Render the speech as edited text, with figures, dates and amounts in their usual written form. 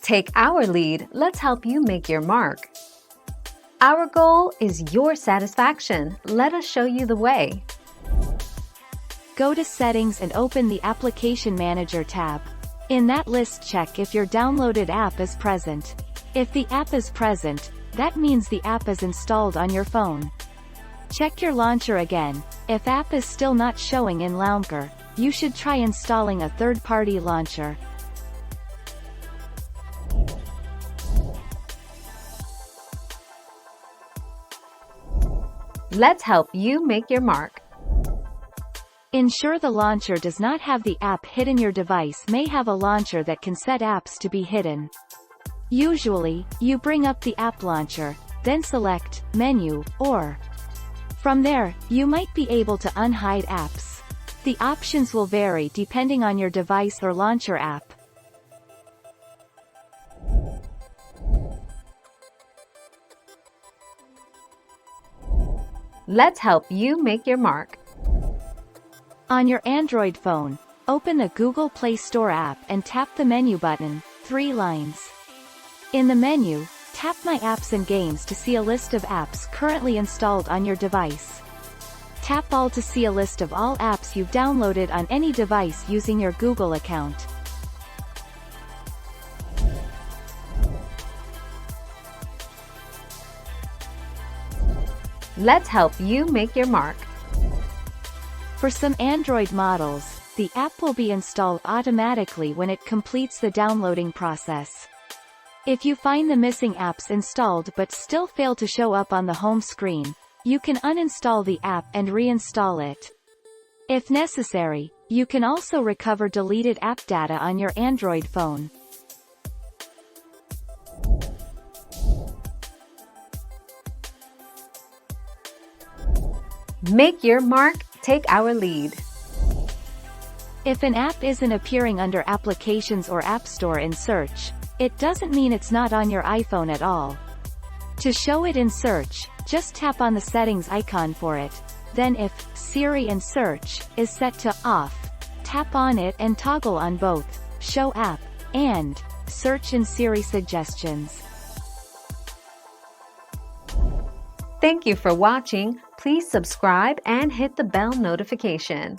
Take our lead, let's help you make your mark. Our goal is your satisfaction. Let us show you the way. Go to Settings and open the Application Manager tab. In that list, check if your downloaded app is present. If the app is present, that means the app is installed on your phone. Check your launcher again. If app is still not showing in Launcher, you should try installing a third-party launcher. Let's help you make your mark. Ensure the launcher does not have the app hidden. Your device may have a launcher that can set apps to be hidden. Usually, you bring up the app launcher, then select Menu, or from there, you might be able to unhide apps. The options will vary depending on your device or launcher app. Let's help you make your mark. On your Android phone, open the Google Play Store app and tap the menu button, 3 lines. In the menu, tap My Apps and Games to see a list of apps currently installed on your device. Tap All to see a list of all apps you've downloaded on any device using your Google account. Let's help you make your mark. For some Android models, the app will be installed automatically when it completes the downloading process. If you find the missing apps installed but still fail to show up on the home screen, you can uninstall the app and reinstall it. If necessary, you can also recover deleted app data on your Android phone. Make your mark, take our lead. If an app isn't appearing under Applications or App Store in search, it doesn't mean it's not on your iPhone at all. To show it in search, just tap on the settings icon for it. Then if Siri and Search is set to off, tap on it and toggle on both Show App and Search and Siri Suggestions. Thank you for watching. Please subscribe and hit the bell notification.